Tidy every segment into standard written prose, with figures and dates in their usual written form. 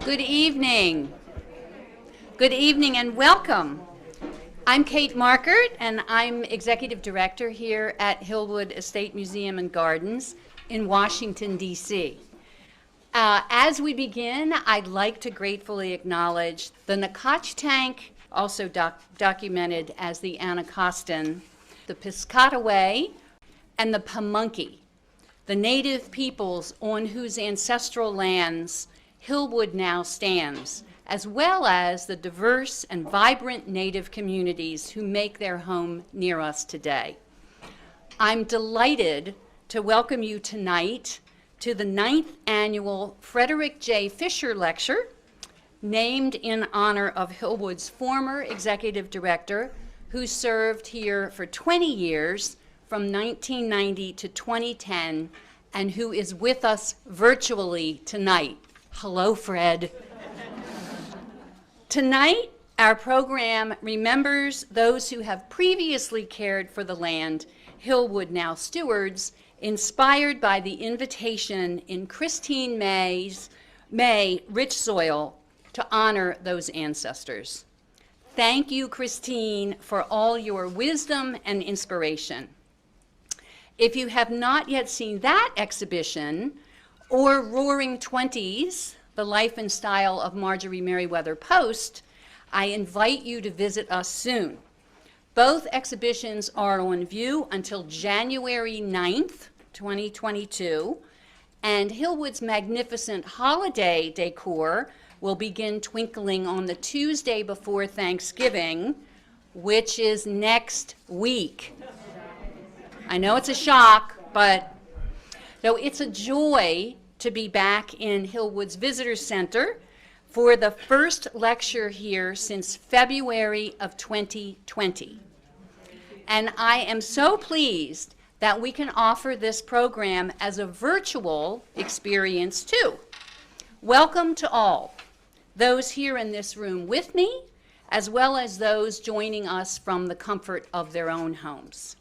Good evening. Good evening and welcome. I'm Kate Markert, and I'm Executive Director here at Hillwood Estate Museum and Gardens in Washington, DC. As we begin, I'd like to gratefully acknowledge the Nacotchtank, also documented as the Anacostan, the Piscataway, and the Pamunkey, the native peoples on whose ancestral lands Hillwood now stands, as well as the diverse and vibrant native communities who make their home near us today. I'm delighted to welcome you tonight to the 9th annual Frederick J. Fisher Lecture, named in honor of Hillwood's former executive director, who served here for 20 years, from 1990 to 2010, and who is with us virtually tonight. Hello, Fred. Tonight, our program remembers those who have previously cared for the land Hillwood now stewards, inspired by the invitation in Christine May Rich Soil to honor those ancestors. Thank you, Christine, for all your wisdom and inspiration. If you have not yet seen that exhibition, or Roaring Twenties, The Life and Style of Marjorie Post, I invite you to visit us soon. Both exhibitions are on view until January 9th, 2022, and Hillwood's magnificent holiday decor will begin twinkling on the Tuesday before Thanksgiving, which is next week. I know it's a shock, but though it's a joy to be back in Hillwood's Visitor Center for the first lecture here since February of 2020. And I am so pleased that we can offer this program as a virtual experience too. Welcome to all, those here in this room with me, as well as those joining us from the comfort of their own homes.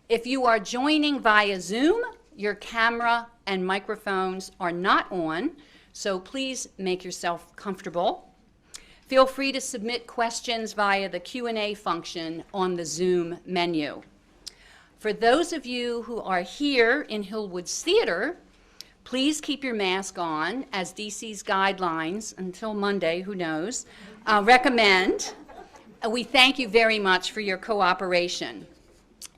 If you are joining via Zoom, your camera and microphones are not on, so please make yourself comfortable. Feel free to submit questions via the Q&A function on the Zoom menu. For those of you who are here in Hillwood's Theater, please keep your mask on, as DC's guidelines, until Monday, who knows, recommend. We thank you very much for your cooperation.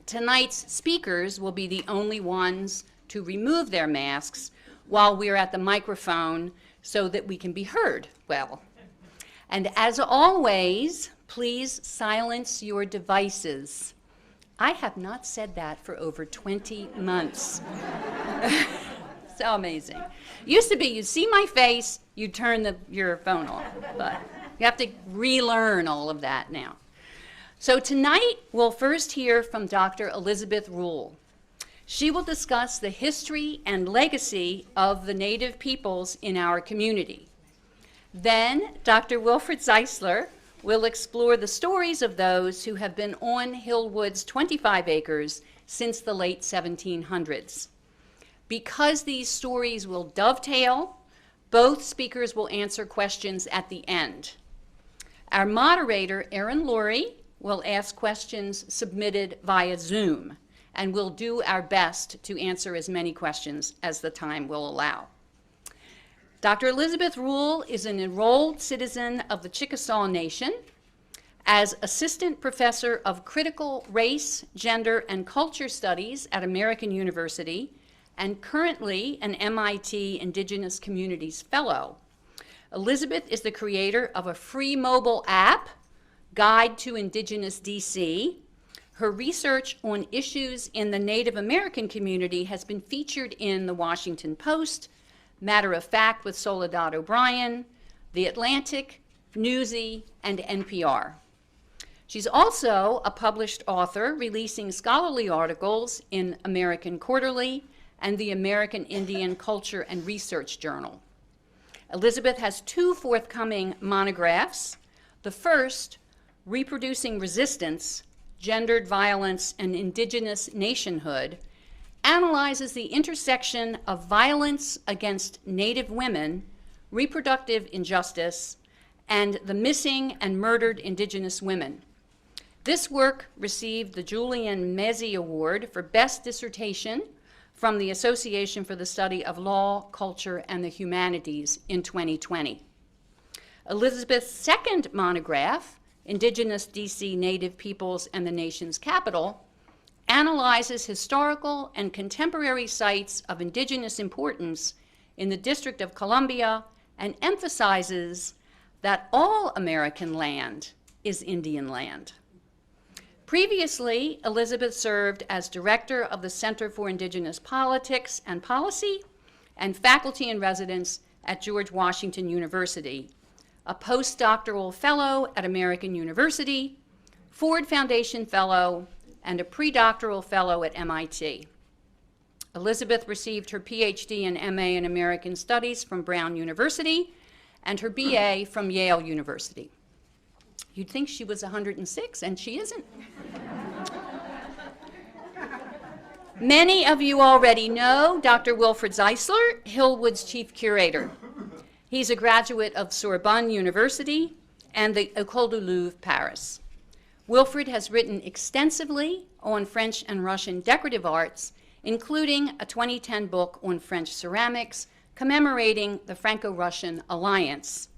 Tonight's speakers will be the only ones to remove their masks while we're at the microphone so that we can be heard well. And as always, please silence your devices. I have not said that for over 20 months. So amazing. Used to be, you'd see my face, you'd turn your phone off, but you have to relearn all of that now. So tonight, we'll first hear from Dr. Elizabeth Rule. She will discuss the history and legacy of the Native peoples in our community. Then, Dr. Wilfried Zeisler will explore the stories of those who have been on Hillwood's 25 acres since the late 1700s. Because these stories will dovetail, both speakers will answer questions at the end. Our moderator, Erin Laurie, will ask questions submitted via Zoom, and we'll do our best to answer as many questions as the time will allow. Dr. Elizabeth Rule is an enrolled citizen of the Chickasaw Nation. As Assistant Professor of Critical Race, Gender, and Culture Studies at American University, and currently an MIT Indigenous Communities Fellow, Elizabeth is the creator of a free mobile app, Guide to Indigenous DC. Her research on issues in the Native American community has been featured in the Washington Post, Matter of Fact with Soledad O'Brien, The Atlantic, Newsy, and NPR. She's also a published author, releasing scholarly articles in American Quarterly and the American Indian Culture and Research Journal. Elizabeth has 2 forthcoming monographs. The first, Reproducing Resistance, Gendered Violence and Indigenous Nationhood, analyzes the intersection of violence against Native women Reproductive Injustice, and The Missing and Murdered Indigenous Women. This work received the Julian Mezzi Award for Best Dissertation from the Association for the Study of Law, Culture, and the Humanities in 2020. Elizabeth's second monograph, Indigenous DC, Native Peoples and the Nation's Capital, analyzes historical and contemporary sites of indigenous importance in the District of Columbia and emphasizes that all American land is Indian land. Previously, Elizabeth served as director of the Center for Indigenous Politics and Policy and faculty in residence at George Washington University, a postdoctoral fellow at American University, Ford Foundation fellow, and a predoctoral fellow at MIT. Elizabeth received her PhD and MA in American Studies from Brown University and her BA from Yale University. You'd think she was 106, and she isn't. Many of you already know Dr. Wilfried Zeisler, Hillwood's chief curator. He's a graduate of Sorbonne University and the École du Louvre, Paris. Wilfried has written extensively on French and Russian decorative arts, including a 2010 book on French ceramics commemorating the Franco-Russian alliance.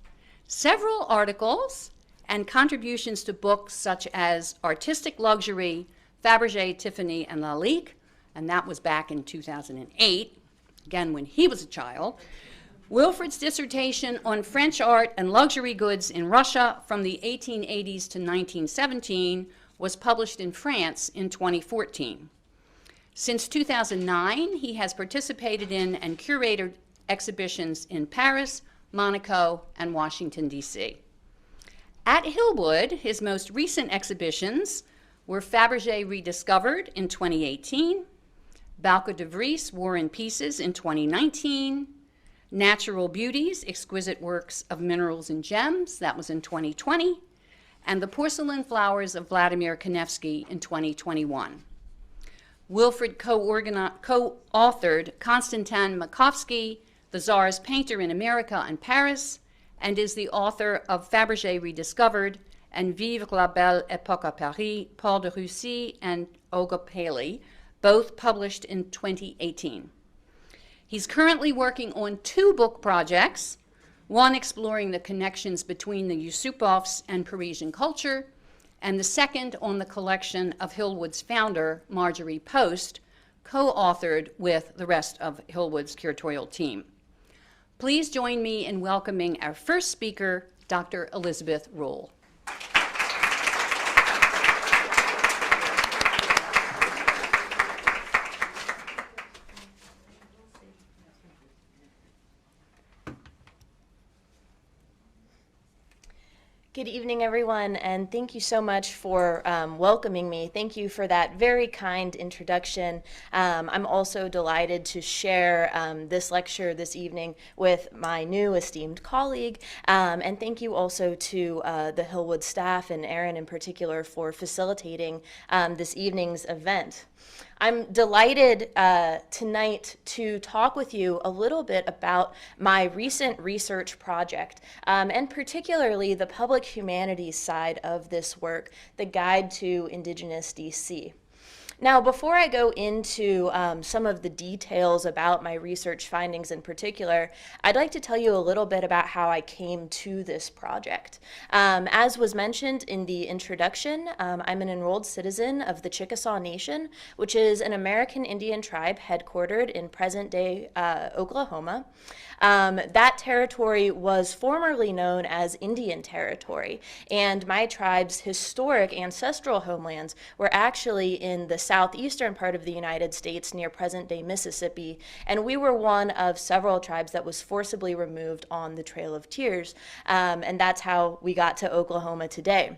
Several articles and contributions to books such as Artistic Luxury, Fabergé, Tiffany, and Lalique, and that was back in 2008, again when he was a child. Wilfried's dissertation on French art and luxury goods in Russia from the 1880s to 1917 was published in France in 2014. Since 2009, he has participated in and curated exhibitions in Paris, Monaco, and Washington, DC. At Hillwood, his most recent exhibitions were Fabergé Rediscovered in 2018, Bauca de Vries War and Pieces in 2019, Natural Beauties, Exquisite Works of Minerals and Gems, that was in 2020, and The Porcelain Flowers of Vladimir Kanevsky in 2021. Wilfried co-authored Konstantin Makovsky, The Tsar's Painter in America and Paris, and is the author of Fabergé Rediscovered and Vive la Belle Époque à Paris, Paul de Russie and Olga Paley, both published in 2018. He's currently working on 2 book projects, one exploring the connections between the Yusupovs and Parisian culture, and the second on the collection of Hillwood's founder, Marjorie Post, co-authored with the rest of Hillwood's curatorial team. Please join me in welcoming our first speaker, Dr. Elizabeth Ruhl. Good evening, everyone, and thank you so much for welcoming me. Thank you for that very kind introduction. I'm also delighted to share this lecture this evening with my new esteemed colleague, and thank you also to the Hillwood staff and Erin in particular for facilitating this evening's event. I'm delighted tonight to talk with you a little bit about my recent research project, and particularly the public humanities side of this work, the Guide to Indigenous DC. Now, before I go into some of the details about my research findings in particular, I'd like to tell you a little bit about how I came to this project. As was mentioned in the introduction, I'm an enrolled citizen of the Chickasaw Nation, which is an American Indian tribe headquartered in present-day Oklahoma. That territory was formerly known as Indian Territory, and my tribe's historic ancestral homelands were actually in the southeastern part of the United States near present-day Mississippi, and we were one of several tribes that was forcibly removed on the Trail of Tears, and that's how we got to Oklahoma today.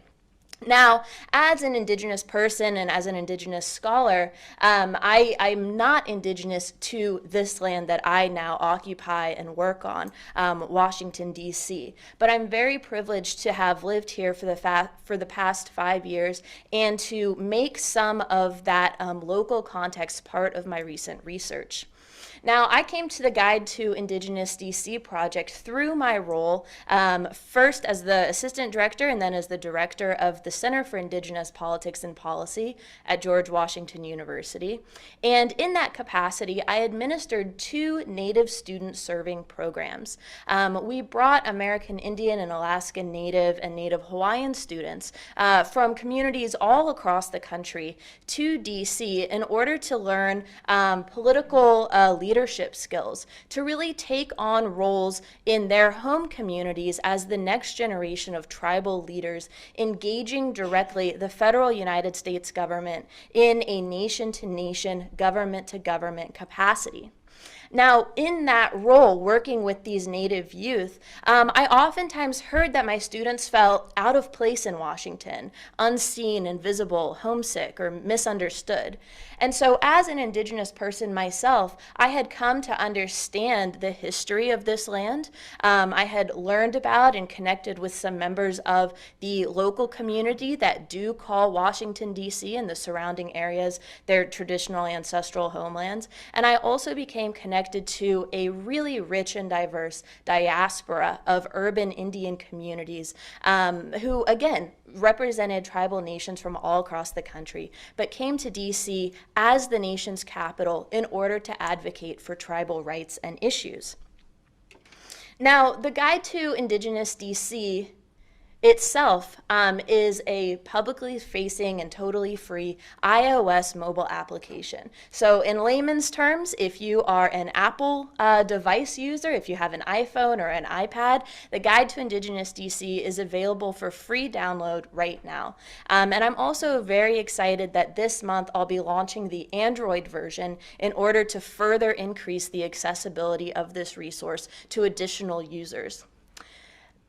Now, as an Indigenous person and as an Indigenous scholar, I'm not Indigenous to this land that I now occupy and work on, Washington, DC. But I'm very privileged to have lived here for the past 5 years and to make some of that local context part of my recent research. Now, I came to the Guide to Indigenous DC project through my role, first as the assistant director and then as the director of the Center for Indigenous Politics and Policy at George Washington University. And in that capacity, I administered 2 Native student serving programs. We brought American Indian and Alaskan Native and Native Hawaiian students from communities all across the country to DC in order to learn political leadership skills, to really take on roles in their home communities as the next generation of tribal leaders, engaging directly the federal United States government in a nation-to-nation, government-to-government capacity. Now, in that role, working with these Native youth, I oftentimes heard that my students felt out of place in Washington, unseen, invisible, homesick, or misunderstood. And so as an Indigenous person myself, I had come to understand the history of this land. I had learned about and connected with some members of the local community that do call Washington, D.C. and the surrounding areas their traditional ancestral homelands. And I also became connected to a really rich and diverse diaspora of urban Indian communities who, again, represented tribal nations from all across the country, but came to DC as the nation's capital in order to advocate for tribal rights and issues. Now, the Guide to Indigenous DC itself is a publicly facing and totally free iOS mobile application. So in layman's terms, if you are an Apple device user, if you have an iPhone or an iPad, the Guide to Indigenous DC is available for free download right now. And I'm also very excited that this month I'll be launching the Android version in order to further increase the accessibility of this resource to additional users.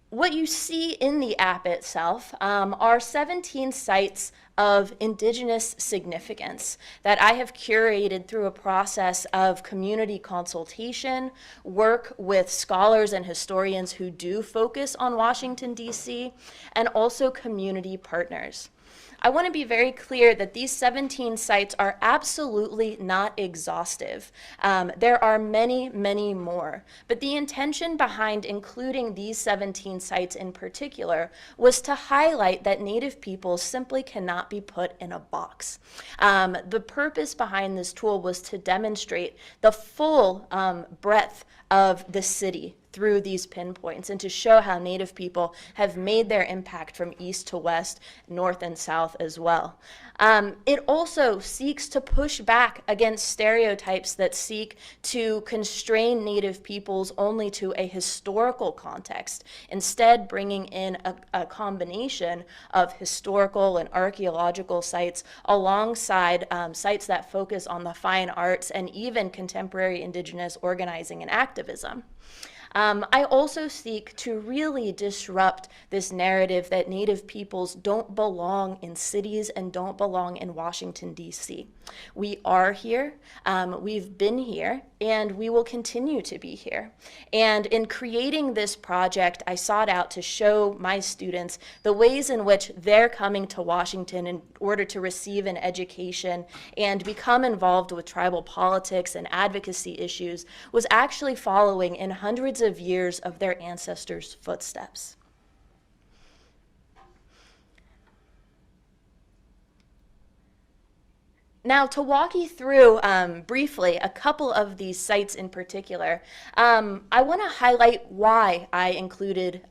What you see in the app itself are 17 sites of Indigenous significance that I have curated through a process of community consultation, work with scholars and historians who do focus on Washington, D.C., and also community partners. I want to be very clear that these 17 sites are absolutely not exhaustive. There are many, many more. But the intention behind including these 17 sites in particular was to highlight that Native people simply cannot be put in a box. The purpose behind this tool was to demonstrate the full breadth of the city through these pinpoints and to show how Native people have made their impact from east to west, north and south as well. It also seeks to push back against stereotypes that seek to constrain Native peoples only to a historical context, instead bringing in a combination of historical and archaeological sites alongside sites that focus on the fine arts and even contemporary Indigenous organizing and activism. I also seek to really disrupt this narrative that Native peoples don't belong in cities and don't belong in Washington, D.C. We are here, we've been here, and we will continue to be here. And in creating this project, I sought out to show my students the ways in which they're coming to Washington in order to receive an education and become involved with tribal politics and advocacy issues was actually following in hundreds of years of their ancestors' footsteps. Now, to walk you through briefly a couple of these sites in particular, I want to highlight why I included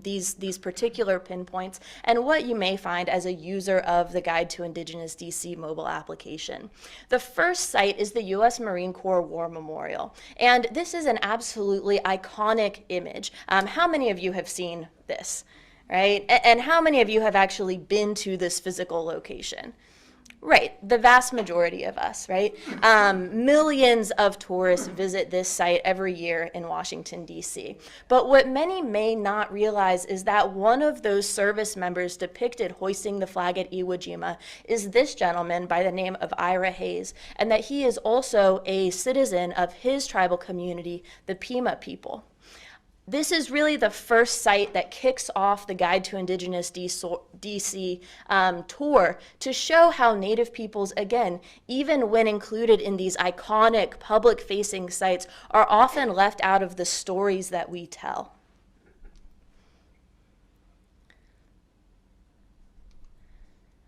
these particular pinpoints and what you may find as a user of the Guide to Indigenous DC mobile application. The first site is the U.S. Marine Corps War Memorial, and this is an absolutely iconic image. How many of you have seen this, right? And how many of you have actually been to this physical location? Right, the vast majority of us, right? Millions of tourists visit this site every year in Washington, D.C. But what many may not realize is that one of those service members depicted hoisting the flag at Iwo Jima is this gentleman by the name of Ira Hayes, and that he is also a citizen of his tribal community, the Pima people. This is really the first site that kicks off the Guide to Indigenous DC tour to show how Native peoples, again, even when included in these iconic public-facing sites, are often left out of the stories that we tell.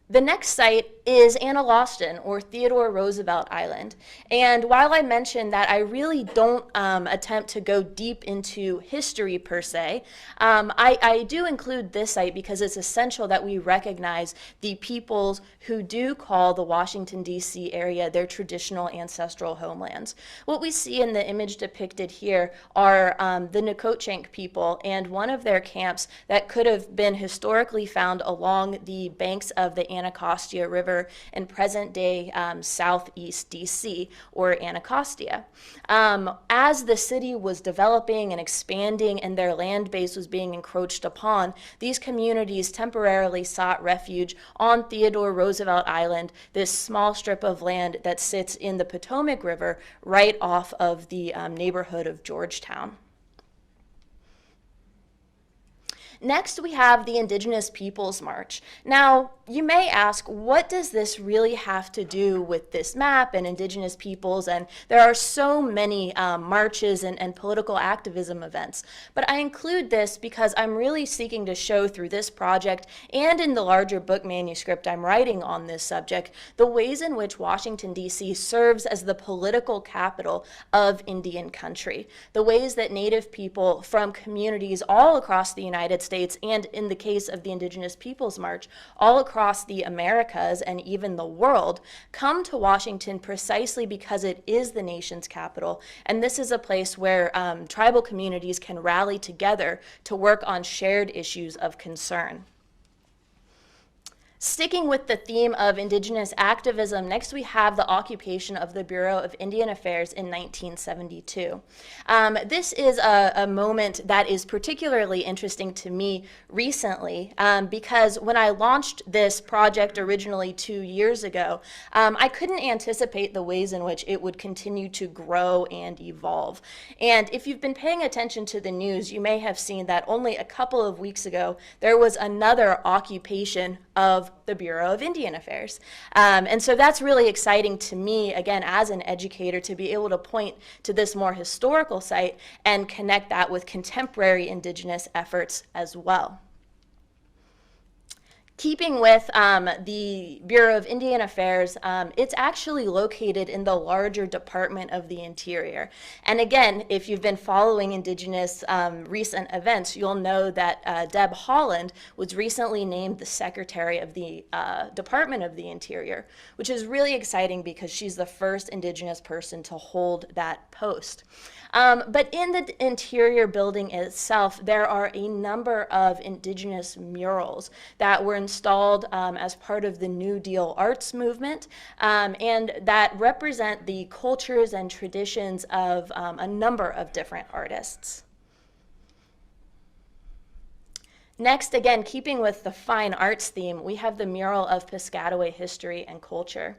The next site is Anacostia, or Theodore Roosevelt Island. And while I mentioned that I really don't attempt to go deep into history per se, I do include this site because it's essential that we recognize the peoples who do call the Washington, D.C. area their traditional ancestral homelands. What we see in the image depicted here are the Nacotchtank people and one of their camps that could have been historically found along the banks of the Anacostia River in present-day southeast DC, or Anacostia. As the city was developing and expanding and their land base was being encroached upon, these communities temporarily sought refuge on Theodore Roosevelt Island, this small strip of land that sits in the Potomac River right off of the neighborhood of Georgetown. Next, we have the Indigenous Peoples March. Now, you may ask, what does this really have to do with this map and Indigenous peoples? And there are so many marches and political activism events. But I include this because I'm really seeking to show through this project and in the larger book manuscript I'm writing on this subject, the ways in which Washington, D.C. serves as the political capital of Indian country. The ways that Native people from communities all across the United States, and in the case of the Indigenous Peoples March, all across the Americas and even the world, come to Washington precisely because it is the nation's capital, and this is a place where tribal communities can rally together to work on shared issues of concern. Sticking with the theme of Indigenous activism, next we have the occupation of the Bureau of Indian Affairs in 1972. This is a moment that is particularly interesting to me recently because when I launched this project originally 2 years ago, I couldn't anticipate the ways in which it would continue to grow and evolve. And if you've been paying attention to the news, you may have seen that only a couple of weeks ago, there was another occupation of the Bureau of Indian Affairs. And so that's really exciting to me, again, as an educator, to be able to point to this more historical site and connect that with contemporary Indigenous efforts as well. Keeping with the Bureau of Indian Affairs, it's actually located in the larger Department of the Interior. And again, if you've been following Indigenous recent events, you'll know that Deb Haaland was recently named the Secretary of the Department of the Interior, which is really exciting because she's the first Indigenous person to hold that post. But in the Interior building itself, there are a number of Indigenous murals that were installed as part of the New Deal arts movement and that represent the cultures and traditions of a number of different artists. Next, again, keeping with the fine arts theme, we have the mural of Piscataway history and culture.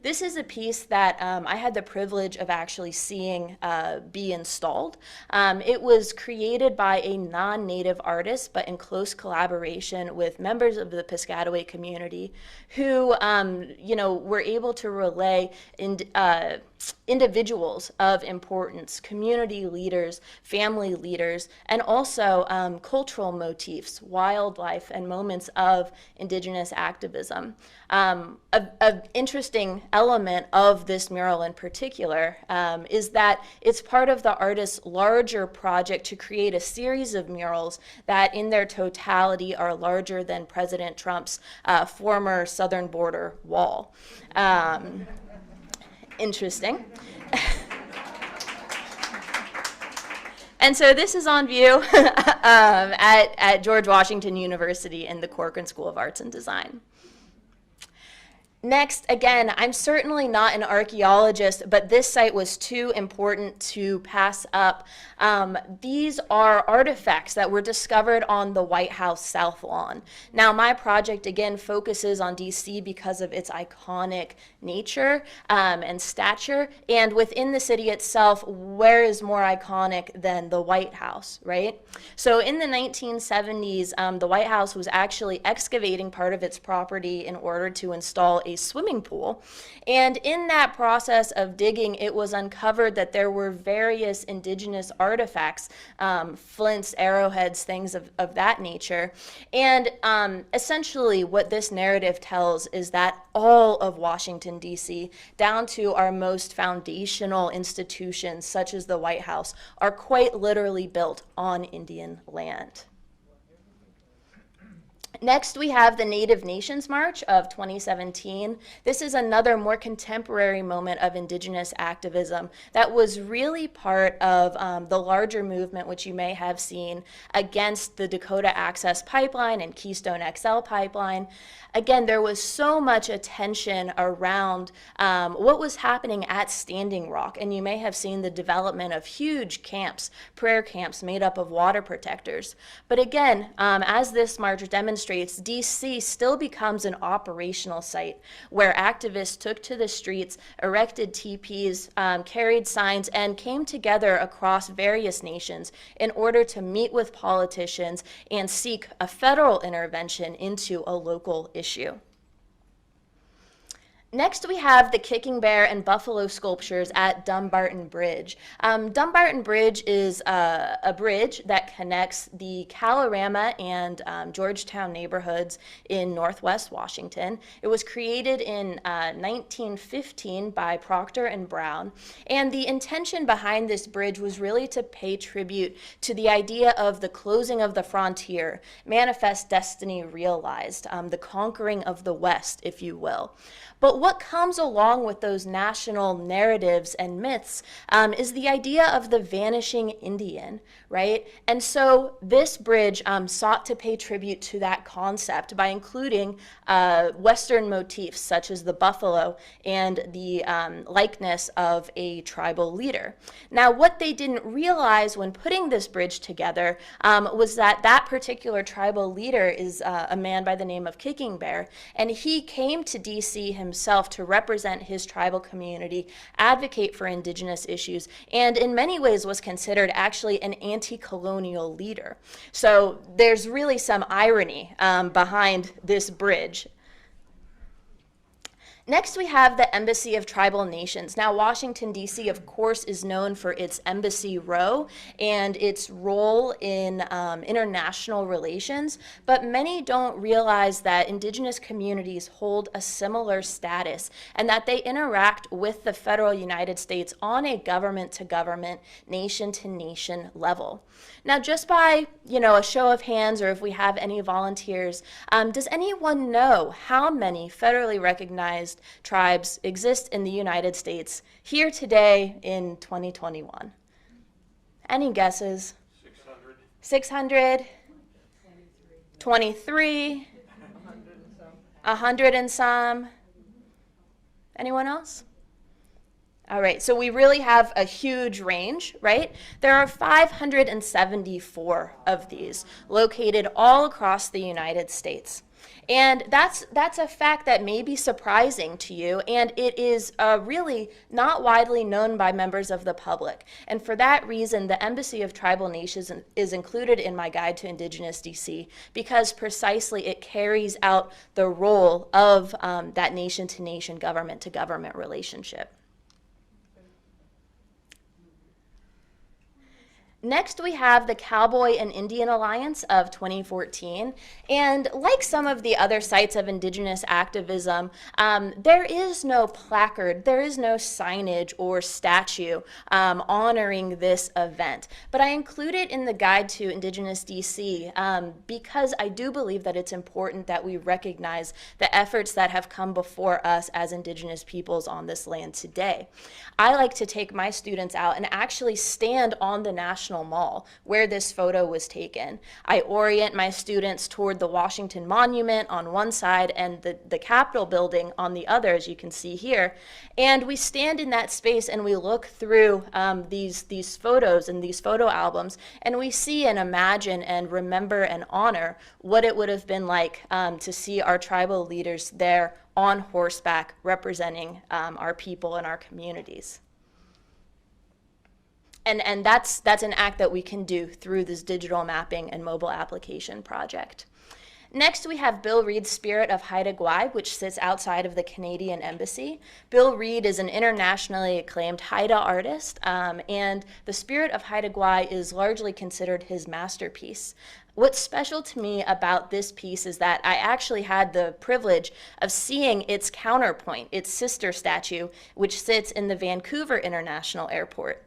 This is a piece that I had the privilege of actually seeing be installed. It was created by a non-native artist, but in close collaboration with members of the Piscataway community who, were able to relay individuals of importance, community leaders, family leaders, and also cultural motifs, wildlife, and moments of Indigenous activism. An interesting element of this mural in particular is that it's part of the artist's larger project to create a series of murals that in their totality are larger than President Trump's former southern border wall. Interesting. And so this is on view at George Washington University in the Corcoran School of Arts and Design. Next, again, I'm certainly not an archaeologist, but this site was too important to pass up. These are artifacts that were discovered on the White House South Lawn. Now, my project, again, focuses on DC because of its iconic nature and stature, and within the city itself, where is more iconic than the White House, right? So in the 1970s, the White House was actually excavating part of its property in order to install a swimming pool. And in that process of digging, it was uncovered that there were various indigenous artifacts, flints, arrowheads, things of that nature. And essentially what this narrative tells is that all of Washington, D.C., down to our most foundational institutions, such as the White House, are quite literally built on Indian land. Next, we have the Native Nations March of 2017. This is another more contemporary moment of Indigenous activism that was really part of the larger movement, which you may have seen, against the Dakota Access Pipeline and Keystone XL Pipeline. Again, there was so much attention around what was happening at Standing Rock, and you may have seen the development of huge camps, prayer camps made up of water protectors. But again, as this march demonstrates, DC still becomes an operational site where activists took to the streets, erected teepees, carried signs, and came together across various nations in order to meet with politicians and seek a federal intervention into a local issue. Next, we have the Kicking Bear and Buffalo sculptures at Dumbarton Bridge. Dumbarton Bridge is a bridge that connects the Kalorama and Georgetown neighborhoods in Northwest Washington. It was created in 1915 by Proctor and Brown, and the intention behind this bridge was really to pay tribute to the idea of the closing of the frontier, manifest destiny realized, the conquering of the West, if you will. But what comes along with those national narratives and myths is the idea of the vanishing Indian, right? And so this bridge sought to pay tribute to that concept by including Western motifs such as the buffalo and the likeness of a tribal leader. Now, what they didn't realize when putting this bridge together was that that particular tribal leader is a man by the name of Kicking Bear, and he came to DC himself to represent his tribal community, advocate for indigenous issues, and in many ways was considered actually an anti-colonial leader. So there's really some irony behind this bridge. Next, we have the Embassy of Tribal Nations. Now, Washington, D.C., of course, is known for its Embassy Row and its role in international relations, but many don't realize that Indigenous communities hold a similar status and that they interact with the federal United States on a government-to-government, nation-to-nation level. Now, just by, a show of hands, or if we have any volunteers, does anyone know how many federally recognized tribes exist in the United States here today in 2021? Any guesses? 600. 600? 23? 100 and some? Anyone else? All right, so we really have a huge range, right? There are 574 of these located all across the United States. And that's a fact that may be surprising to you, and it is really not widely known by members of the public. And for that reason, the Embassy of Tribal Nations is included in my Guide to Indigenous DC because precisely it carries out the role of that nation-to-nation, government-to-government relationship. Next, we have the Cowboy and Indian Alliance of 2014. And like some of the other sites of Indigenous activism, there is no placard, there is no signage or statue honoring this event. But I include it in the Guide to Indigenous DC because I do believe that it's important that we recognize the efforts that have come before us as Indigenous peoples on this land today. I like to take my students out and actually stand on the national International Mall, where this photo was taken. I orient my students toward the Washington Monument on one side and the Capitol building on the other, as you can see here. And we stand in that space and we look through these photos and these photo albums, and we see and imagine and remember and honor what it would have been like to see our tribal leaders there on horseback representing our people and our communities. And that's an act that we can do through this digital mapping and mobile application project. Next, we have Bill Reed's Spirit of Haida Gwaii, which sits outside of the Canadian Embassy. Bill Reed is an internationally acclaimed Haida artist, and the Spirit of Haida Gwaii is largely considered his masterpiece. What's special to me about this piece is that I actually had the privilege of seeing its counterpoint, its sister statue, which sits in the Vancouver International Airport.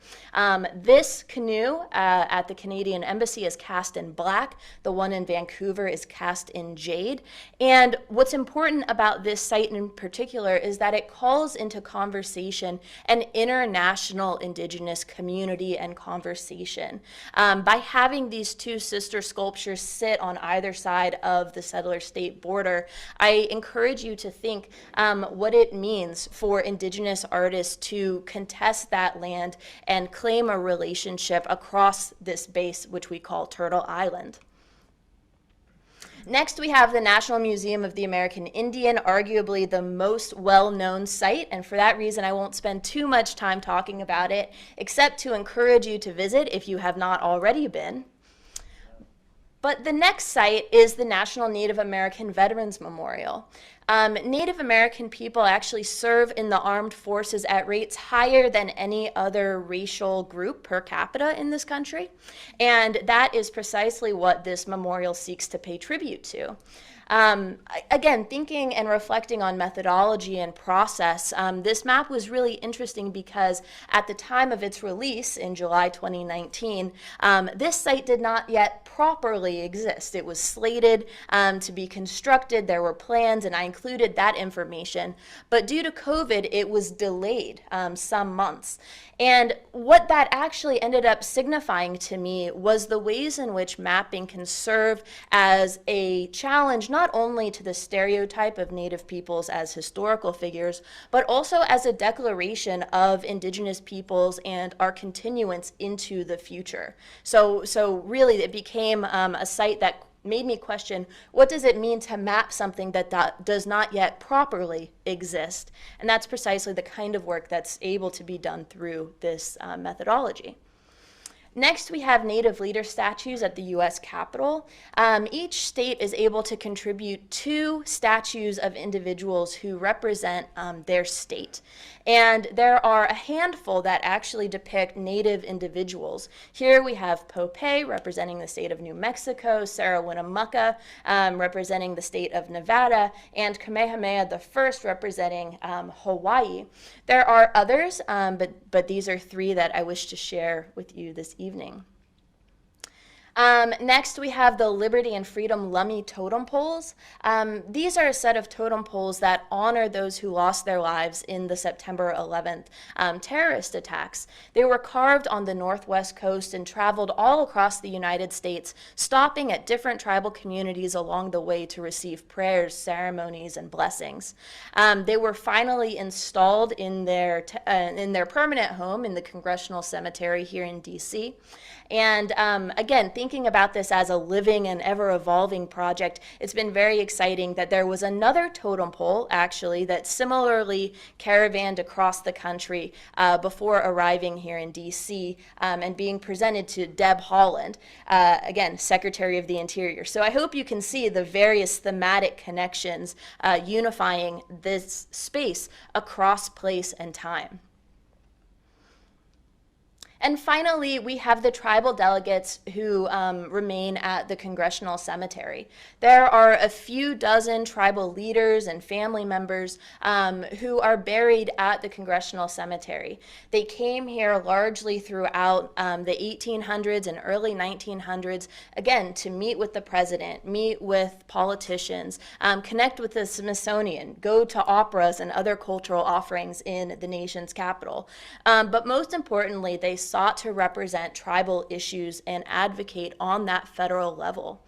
This canoe at the Canadian Embassy is cast in black. The one in Vancouver is cast in jade. And what's important about this site in particular is that it calls into conversation an international Indigenous community and conversation. By having these two sister sculptures sit on either side of the settler-state border, I encourage you to think what it means for Indigenous artists to contest that land and claim a relationship across this base, which we call Turtle Island. Next, we have the National Museum of the American Indian, arguably the most well-known site, and for that reason, I won't spend too much time talking about it, except to encourage you to visit if you have not already been. But the next site is the National Native American Veterans Memorial. Native American people actually serve in the armed forces at rates higher than any other racial group per capita in this country, and that is precisely what this memorial seeks to pay tribute to. Again, thinking and reflecting on methodology and process, this map was really interesting because at the time of its release in July 2019, this site did not yet properly exist. It was slated to be constructed, there were plans, and I included that information, but due to COVID, it was delayed some months. And what that actually ended up signifying to me was the ways in which mapping can serve as a challenge not only to the stereotype of Native peoples as historical figures, but also as a declaration of Indigenous peoples and our continuance into the future. So really it became a site that made me question, what does it mean to map something that does not yet properly exist? And that's precisely the kind of work that's able to be done through this methodology. Next, we have Native leader statues at the U.S. Capitol. Each state is able to contribute 2 statues of individuals who represent their state. And there are a handful that actually depict Native individuals. Here we have Popeye representing the state of New Mexico, Sarah Winnemucca representing the state of Nevada, and Kamehameha I representing Hawaii. There are others, but these are 3 that I wish to share with you this evening. Next, we have the Liberty and Freedom Lummi totem poles. These are a set of totem poles that honor those who lost their lives in the September 11th terrorist attacks. They were carved on the northwest coast and traveled all across the United States, stopping at different tribal communities along the way to receive prayers, ceremonies, and blessings. They were finally installed in their permanent home in the Congressional Cemetery here in DC. And again, thinking about this as a living and ever-evolving project, it's been very exciting that there was another totem pole, actually, that similarly caravanned across the country before arriving here in D.C. And being presented to Deb Haaland, again, Secretary of the Interior. So I hope you can see the various thematic connections unifying this space across place and time. And finally, we have the tribal delegates who remain at the Congressional Cemetery. There are a few dozen tribal leaders and family members who are buried at the Congressional Cemetery. They came here largely throughout the 1800s and early 1900s, again, to meet with the president, meet with politicians, connect with the Smithsonian, go to operas and other cultural offerings in the nation's capital. But most importantly, they sought to represent tribal issues and advocate on that federal level.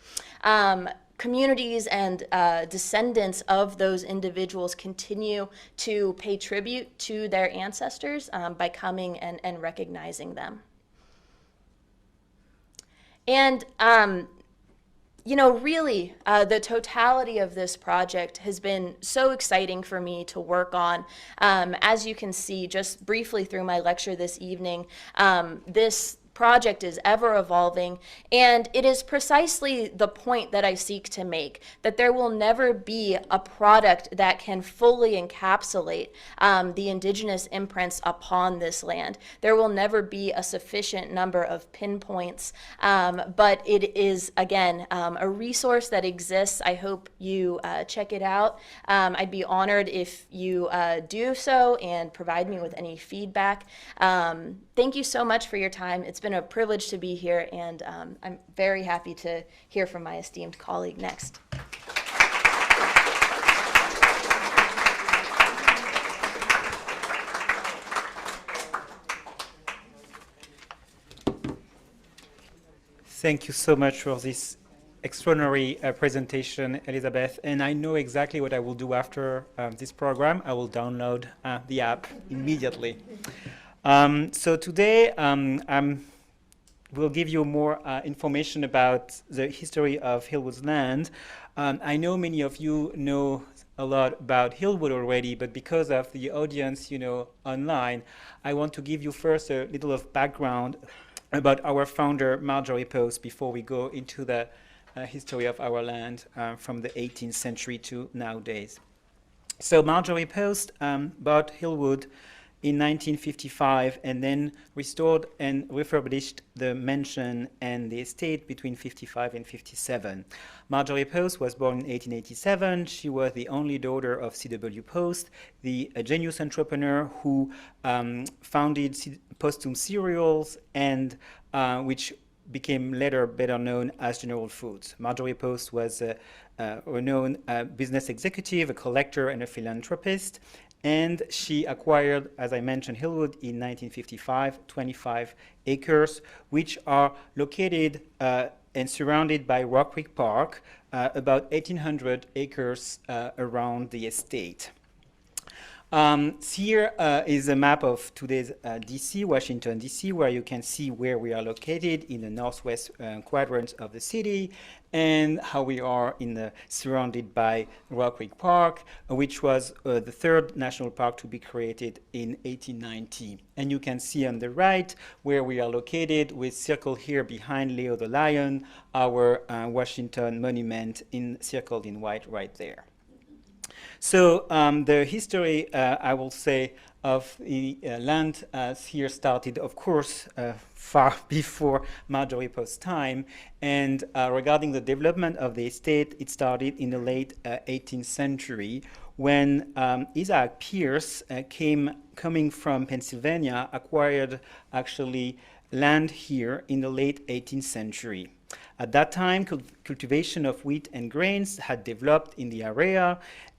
Communities and descendants of those individuals continue to pay tribute to their ancestors by coming and recognizing them. And you know, really, the totality of this project has been so exciting for me to work on. As you can see, just briefly through my lecture this evening, this project is ever evolving, and it is precisely the point that I seek to make, that there will never be a product that can fully encapsulate the indigenous imprints upon this land. There will never be a sufficient number of pinpoints, but it is, again, a resource that exists. I hope you check it out. I'd be honored if you do so and provide me with any feedback. Thank you so much for your time. It's been a privilege to be here, and I'm very happy to hear from my esteemed colleague next. Thank you so much for this extraordinary presentation, Elizabeth. And I know exactly what I will do after this program. I will download the app immediately. So today, we'll give you more information about the history of Hillwood's land. I know many of you know a lot about Hillwood already, but because of the audience, you know, online, I want to give you first a little of background about our founder, Marjorie Post, before we go into the history of our land from the 18th century to nowadays. So Marjorie Post bought Hillwood in 1955 and then restored and refurbished the mansion and the estate between 55 and 57. Marjorie Post was born in 1887. She was the only daughter of C.W. Post, a genius entrepreneur who founded Postum Cereals, and which became later better known as General Foods. Marjorie Post was a renowned business executive, a collector, and a philanthropist. And she acquired, as I mentioned, Hillwood in 1955, 25 acres, which are located and surrounded by Rock Creek Park, about 1,800 acres around the estate. Here is a map of today's DC, Washington, DC, where you can see where we are located in the northwest quadrant of the city, and how we are surrounded by Rock Creek Park, which was the third national park to be created in 1890. And you can see on the right where we are located, with circled here behind Leo the Lion, our Washington monument circled in white right there. So the history, I will say, of the land here started, of course, far before Marjorie Post's time. And regarding the development of the estate, it started in the late 18th century when Isaac Peirce, coming from Pennsylvania, acquired actually land here in the late 18th century. At that time, cultivation of wheat and grains had developed in the area,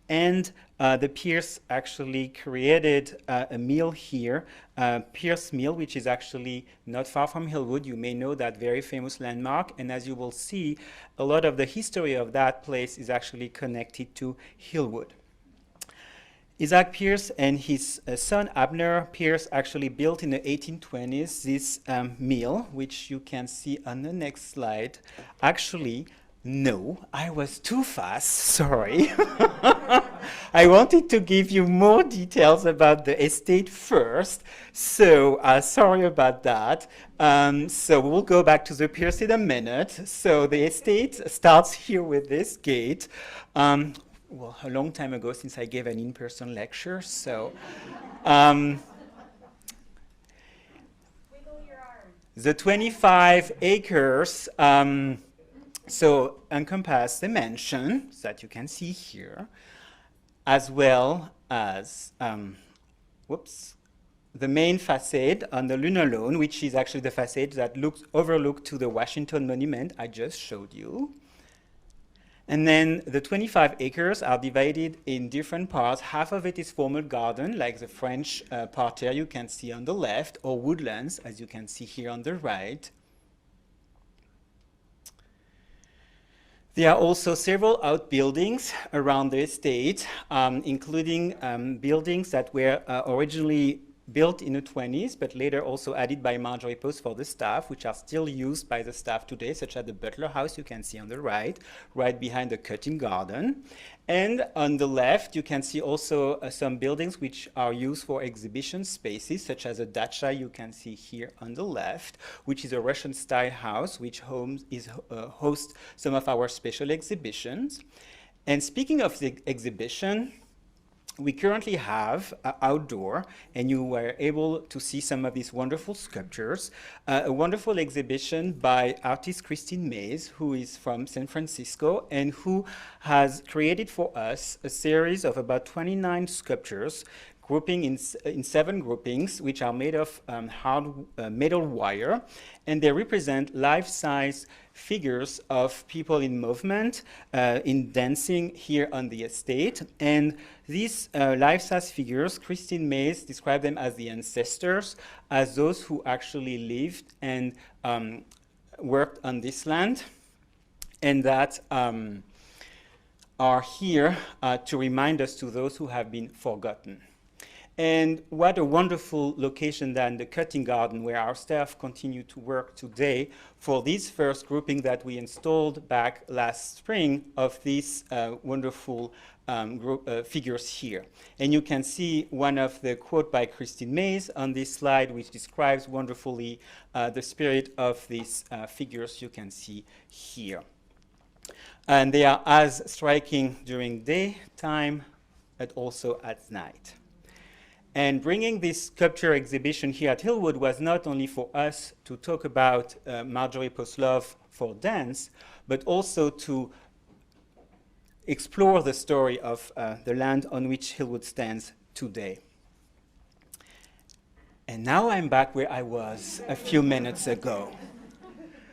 and the Peirce actually created a mill here, Peirce Mill, which is actually not far from Hillwood. You may know that very famous landmark, and as you will see, a lot of the history of that place is actually connected to Hillwood. Isaac Peirce and his son Abner Peirce actually built in the 1820s this mill, which you can see on the next slide. Actually, no, I was too fast, sorry. I wanted to give you more details about the estate first, so sorry about that. So we'll go back to the Peirce in a minute. So the estate starts here with this gate. Well, a long time ago since I gave an in-person lecture, so. Wiggle your arm. The 25 acres, so encompass the mansion that you can see here, as well as, the main facade on the lunar lawn, which is actually the facade that overlooks to the Washington Monument I just showed you. And then the 25 acres are divided in different parts. Half of it is formal garden, like the French parterre you can see on the left, or woodlands, as you can see here on the right. There are also several outbuildings around the estate, including buildings that were originally built in the 20s, but later also added by Marjorie Post for the staff, which are still used by the staff today, such as the Butler House you can see on the right behind the cutting garden. And on the left, you can see also some buildings which are used for exhibition spaces, such as a dacha you can see here on the left, which is a Russian-style house which hosts some of our special exhibitions. And speaking of the exhibition, we currently have outdoor, and you were able to see some of these wonderful sculptures, a wonderful exhibition by artist Christine Mays, who is from San Francisco, and who has created for us a series of about 29 sculptures, grouping in 7 groupings, which are made of hard metal wire, and they represent life-size figures of people in movement, in dancing here on the estate. And these life-size figures, Christine Mays described them as the ancestors, as those who actually lived and worked on this land, and that are here to remind us to those who have been forgotten. And what a wonderful location then, the cutting garden, where our staff continue to work today for this first grouping that we installed back last spring of these wonderful figures here. And you can see one of the quote by Christine Mays on this slide, which describes wonderfully the spirit of these figures you can see here. And they are as striking during daytime, but also at night. And bringing this sculpture exhibition here at Hillwood was not only for us to talk about Marjorie Post's love for dance, but also to explore the story of the land on which Hillwood stands today. And now I'm back where I was a few minutes ago.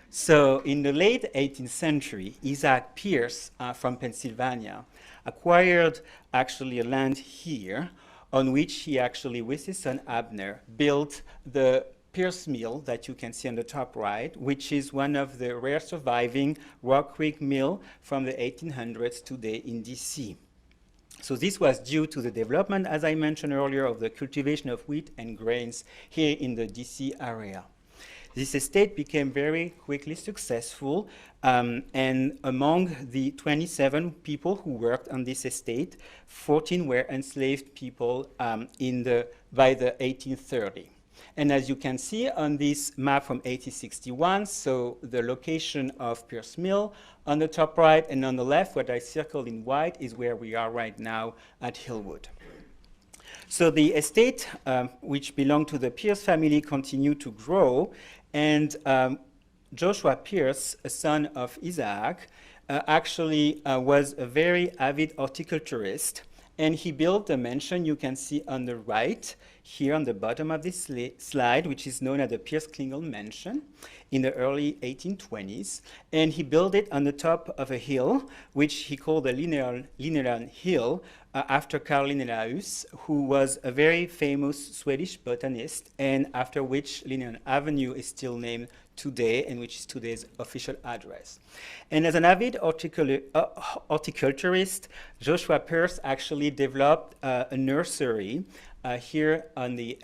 So in the late 18th century, Isaac Peirce from Pennsylvania acquired actually a land here, on which he actually, with his son Abner, built the Peirce Mill that you can see on the top right, which is one of the rare surviving Rock Creek mill from the 1800s today in DC. So this was due to the development, as I mentioned earlier, of the cultivation of wheat and grains here in the DC area. This estate became very quickly successful, and among the 27 people who worked on this estate, 14 were enslaved people by the 1830. And as you can see on this map from 1861, so the location of Peirce Mill on the top right, and on the left, what I circled in white, is where we are right now at Hillwood. So the estate, which belonged to the Peirce family, continued to grow, and Joshua Peirce, a son of Isaac, actually was a very avid horticulturist, and he built a mansion you can see on the right here on the bottom of this slide, which is known as the Peirce-Klingel Mansion in the early 1820s. And he built it on the top of a hill, which he called the Linnéan Hill, after Carl Linnaeus, who was a very famous Swedish botanist, and after which Linnéan Avenue is still named today, and which is today's official address. And as an avid horticulturist, Joshua Peirce actually developed a nursery here on the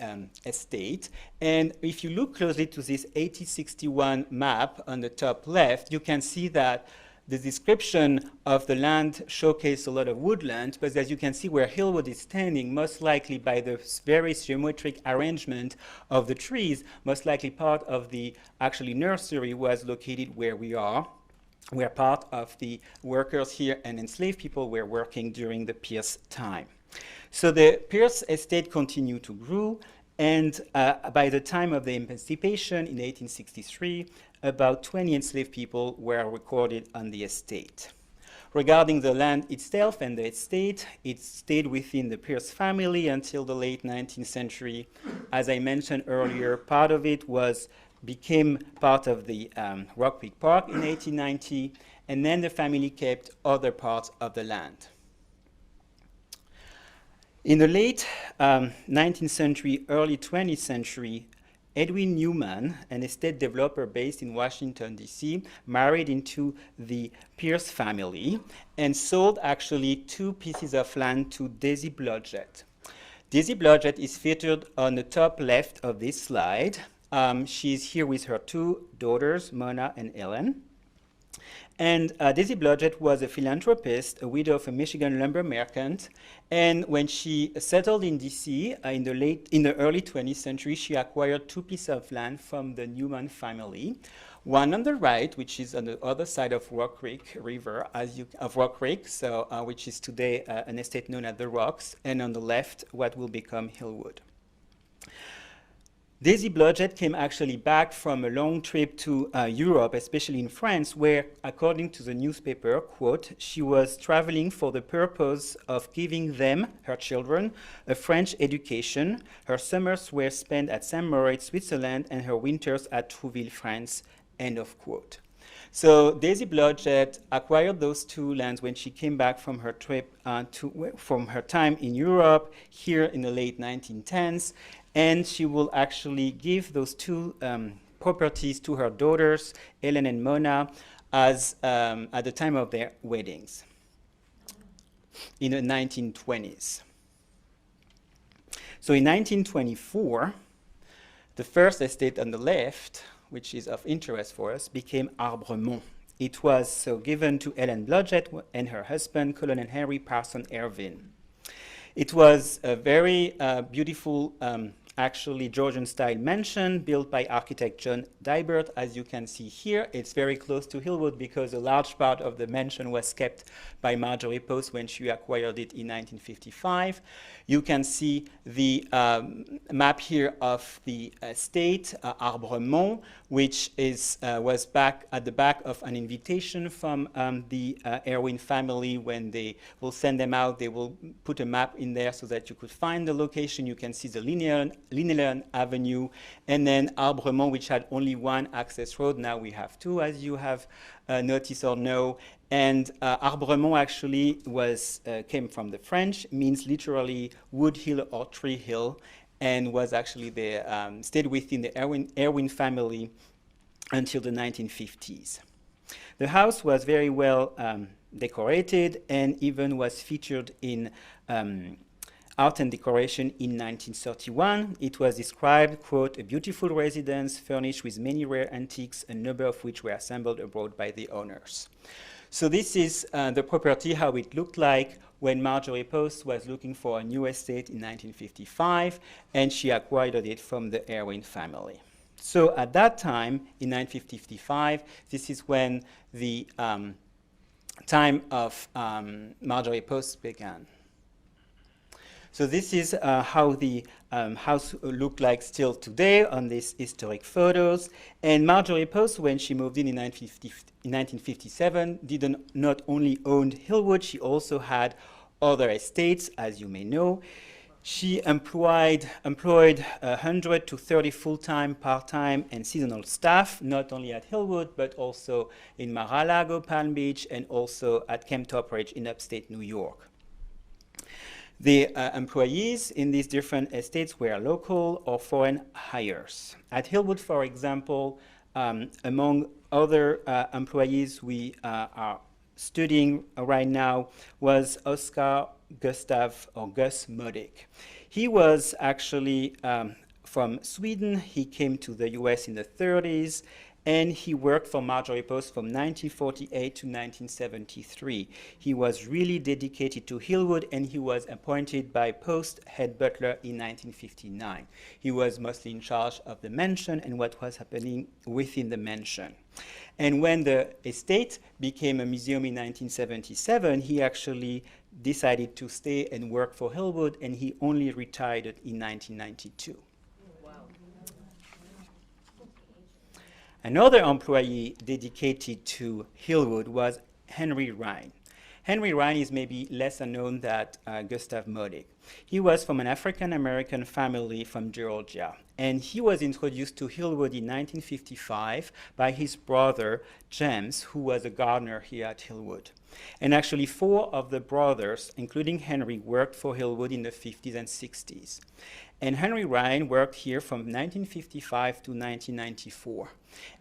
estate. And if you look closely to this 1861 map on the top left, you can see that the description of the land showcased a lot of woodland, but as you can see where Hillwood is standing, most likely by the very geometric arrangement of the trees, most likely part of the actually nursery was located where we are, where part of the workers here and enslaved people were working during the Peirce time. So the Peirce estate continued to grow, and by the time of the emancipation in 1863, about 20 enslaved people were recorded on the estate. Regarding the land itself and the estate, it stayed within the Peirce family until the late 19th century. As I mentioned earlier, part of it became part of the Rock Creek Park in 1890, and then the family kept other parts of the land. In the late 19th century, early 20th century, Edwin Newman, an estate developer based in Washington, D.C., married into the Peirce family and sold actually 2 pieces of land to Daisy Blodgett. Daisy Blodgett is featured on the top left of this slide. She's here with her 2 daughters, Mona and Ellen. And Daisy Blodgett was a philanthropist, a widow of a Michigan lumber merchant. And when she settled in DC in the early 20th century, she acquired 2 pieces of land from the Newman family. One on the right, which is on the other side of Rock Creek River, which is today an estate known as the Rocks, and on the left, what will become Hillwood. Daisy Blodgett came actually back from a long trip to Europe, especially in France, where, according to the newspaper, quote, she was traveling for the purpose of giving them, her children, a French education. Her summers were spent at St. Moritz, Switzerland, and her winters at Trouville, France, end of quote. So Daisy Blodgett acquired those 2 lands when she came back from her trip from her time in Europe here in the late 1910s, and she will actually give those 2 properties to her daughters, Ellen and Mona, as at the time of their weddings in the 1920s. So in 1924, the first estate on the left, which is of interest for us, became Arbremont. It was so given to Ellen Blodgett and her husband, Colonel Henry Parson Erwin. It was a very beautiful, actually Georgian-style mansion built by architect John Dibert. As you can see here, it's very close to Hillwood because a large part of the mansion was kept by Marjorie Post when she acquired it in 1955. You can see the map here of the estate, Arbremont, which was back at the back of an invitation from the Erwin family. When they will send them out, they will put a map in there so that you could find the location. You can see the Linéan Avenue, and then Arbremont, which had only 1 access road. Now we have 2, as you have noticed or know. And Arbremont actually came from the French, means literally wood hill or tree hill, and was actually stayed within the Erwin family until the 1950s. The house was very well decorated and even was featured in art and decoration in 1931. It was described, quote, a beautiful residence furnished with many rare antiques, a number of which were assembled abroad by the owners. So this is the property, how it looked like when Marjorie Post was looking for a new estate in 1955, and she acquired it from the Erwin family. So at that time, in 1955, this is when the time of Marjorie Post began. So this is how the house looked like still today on these historic photos. And Marjorie Post, when she moved in 1957, not only owned Hillwood, she also had other estates, as you may know. She employed 100 to 30 full-time, part-time, and seasonal staff, not only at Hillwood, but also in Mar-a-Lago, Palm Beach, and also at Camp Topridge in upstate New York. The employees in these different estates were local or foreign hires. At Hillwood, for example, among other employees we are studying right now was Oscar Gustav or Gus Modick. He was actually from Sweden. He came to the US in the 30s, and he worked for Marjorie Post from 1948 to 1973. He was really dedicated to Hillwood, and he was appointed by Post head butler in 1959. He was mostly in charge of the mansion and what was happening within the mansion. And when the estate became a museum in 1977, he actually decided to stay and work for Hillwood, and he only retired in 1992. Another employee dedicated to Hillwood was Henry Rhine. Henry Rhine is maybe lesser known than Gustav Modick. He was from an African-American family from Georgia, and he was introduced to Hillwood in 1955 by his brother, James, who was a gardener here at Hillwood. And actually 4 of the brothers, including Henry, worked for Hillwood in the 50s and 60s. And Henry Ryan worked here from 1955 to 1994.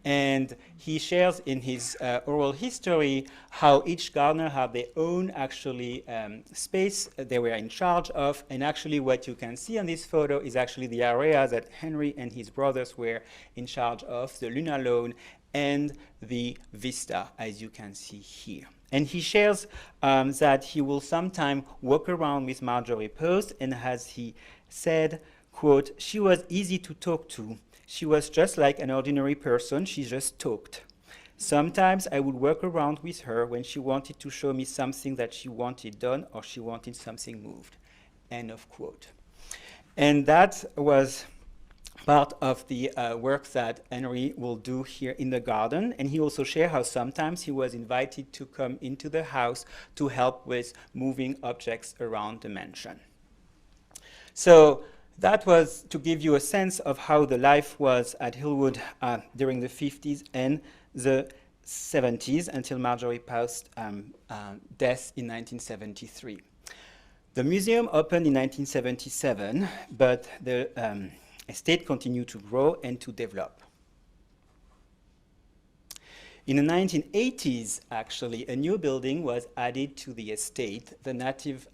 And he shares in his oral history how each gardener had their own actually space they were in charge of. And actually what you can see on this photo is actually the area that Henry and his brothers were in charge of, the Luna Lawn and the Vista, as you can see here. And he shares that he will sometime walk around with Marjorie Post, and as he said, quote, "She was easy to talk to. She was just like an ordinary person. She just talked. Sometimes I would walk around with her when she wanted to show me something that she wanted done or she wanted something moved." End of quote. And that was part of the work that Henry will do here in the garden. And he also shared how sometimes he was invited to come into the house to help with moving objects around the mansion. So that was to give you a sense of how the life was at Hillwood during the 50s and the 70s until Marjorie Post's death in 1973. The museum opened in 1977, but the estate continued to grow and to develop. In the 1980s, actually, a new building was added to the estate. The native,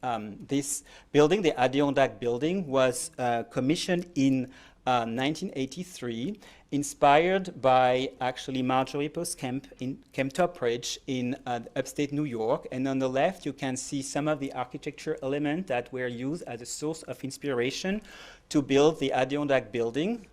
this building, the Adirondack building, was commissioned in 1983, inspired by actually Marjorie Post camp in Camp Topridge in upstate New York. And on the left, you can see some of the architecture elements that were used as a source of inspiration to build the Adirondack building.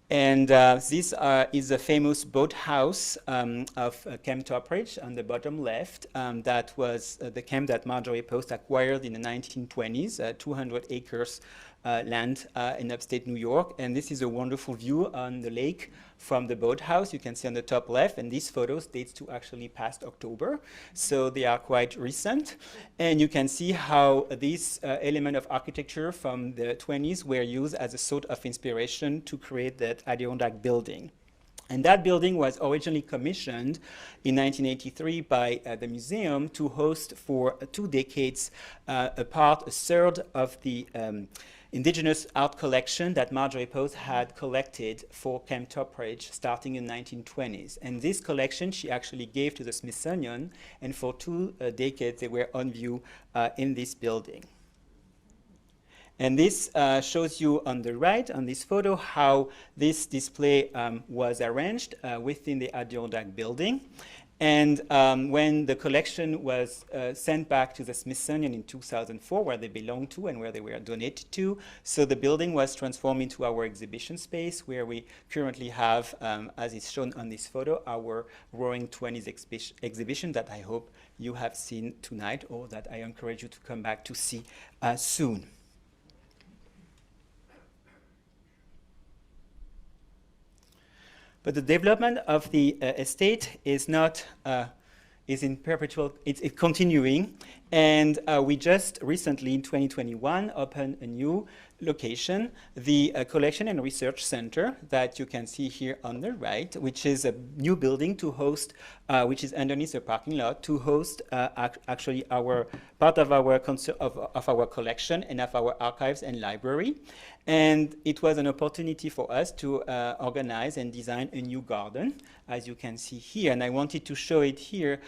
This is a famous boathouse of Camp Topridge on the bottom left. That was the camp that Marjorie Post acquired in the 1920s, 200 acres land in upstate New York. And this is a wonderful view on the lake from the boathouse. You can see on the top left, and these photos dates to actually past October, so they are quite recent. And you can see how this element of architecture from the 20s were used as a sort of inspiration to create that Adirondack building. And that building was originally commissioned in 1983 by the museum to host for 2 decades a third of the Indigenous art collection that Marjorie Post had collected for Camp Topridge starting in the 1920s. And this collection she actually gave to the Smithsonian, and for 2 decades they were on view in this building. And this shows you on the right, on this photo, how this display was arranged within the Adirondack building. And when the collection was sent back to the Smithsonian in 2004, where they belonged to and where they were donated to, so the building was transformed into our exhibition space, where we currently have, as is shown on this photo, our Roaring 20s exhibition that I hope you have seen tonight, or that I encourage you to come back to see soon. But the development of the estate is not is in perpetual. It's continuing, and we just recently in 2021 opened a new location, the Collection and Research Center that you can see here on the right, which is a new building to host, which is underneath the parking lot, to host actually our part of our of our collection and of our archives and library. And it was an opportunity for us to organize and design a new garden, as you can see here. And I wanted to show it here.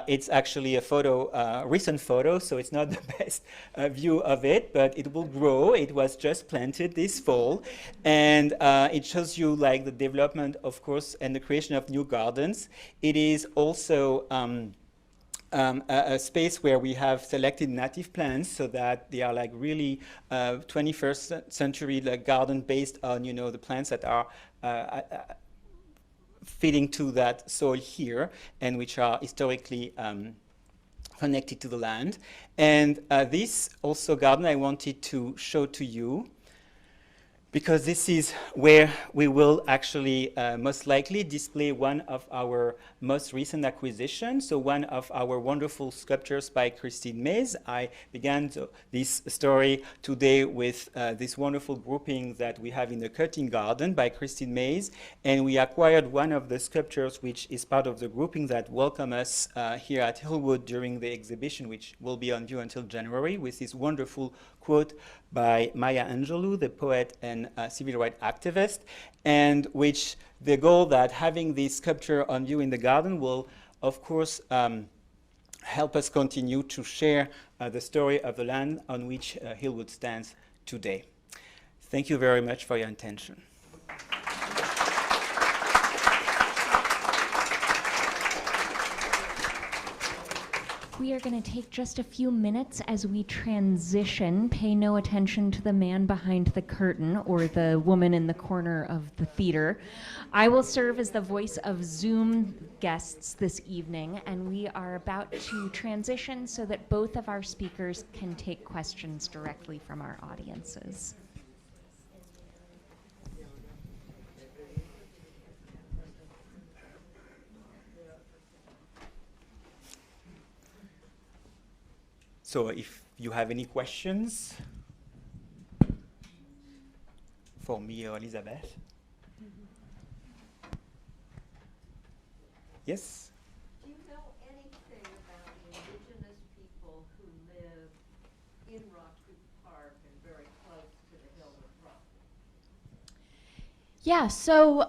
It's actually a photo, recent photo, so it's not the best view of it, but it will grow. It was just planted this fall. And it shows you like the development, of course, and the creation of new gardens. It is also a space where we have selected native plants so that they are like really 21st century like garden based on, you know, the plants that are fitting to that soil here and which are historically connected to the land. And this also garden I wanted to show to you because this is where we will actually most likely display one of our most recent acquisitions, so one of our wonderful sculptures by Christine Mays. I began this story today with this wonderful grouping that we have in the Curtin Garden by Christine Mays, and we acquired one of the sculptures which is part of the grouping that welcome us here at Hillwood during the exhibition, which will be on view until January, with this wonderful quote by Maya Angelou, the poet and civil rights activist, and which the goal that having this sculpture on view in the garden will, of course, help us continue to share the story of the land on which Hillwood stands today. Thank you very much for your attention. We are going to take just a few minutes as we transition. Pay no attention to the man behind the curtain or the woman in the corner of the theater. I will serve as the voice of Zoom guests this evening, and we are about to transition so that both of our speakers can take questions directly from our audiences. So if you have any questions for me or Elizabeth. Yes? Do you know anything about the indigenous people who live in Rock Creek Park and very close to the Hillwood property? Yeah, so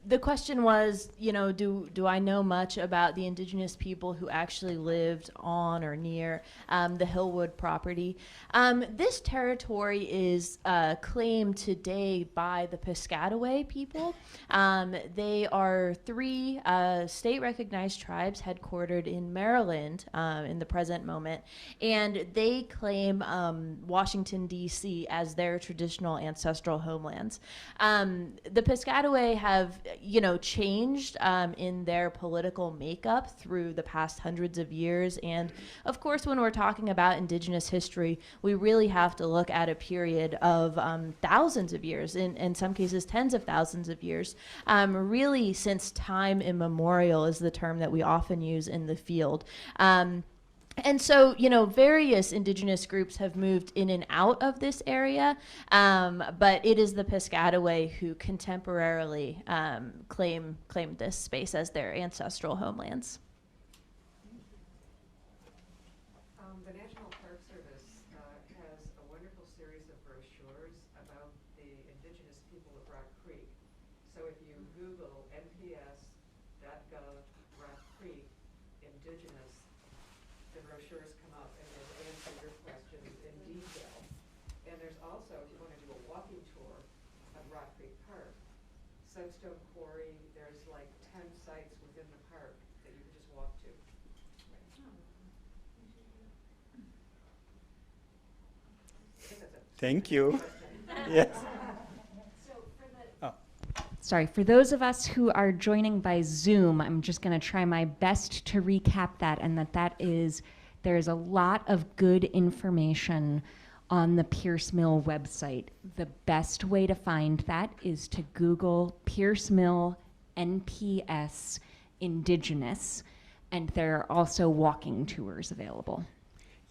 the question was, you know, do I know much about the indigenous people who actually lived on or near the Hillwood property? This territory is claimed today by the Piscataway people. They are three state-recognized tribes headquartered in Maryland in the present moment, and they claim Washington, D.C. as their traditional ancestral homelands. The Piscataway have changed in their political makeup through the past hundreds of years. And of course, when we're talking about indigenous history, we really have to look at a period of thousands of years, in some cases tens of thousands of years. Really, since time immemorial is the term that we often use in the field. And so, various indigenous groups have moved in and out of this area, but it is the Piscataway who contemporarily claim this space as their ancestral homelands. The National Park Service has a wonderful series of brochures about the indigenous people of Rock Creek. So if you Google nps.gov Rock Creek indigenous, the brochures come up and they answer your questions in detail. And there's also, if you want to do a walking tour of Rock Creek Park, Soapstone Quarry, there's like 10 sites within the park that you can just walk to. Thank you. Yes. Sorry, for those of us who are joining by Zoom, I'm just going to try my best to recap that, and there is a lot of good information on the Peirce Mill website. The best way to find that is to Google Peirce Mill NPS Indigenous, and there are also walking tours available.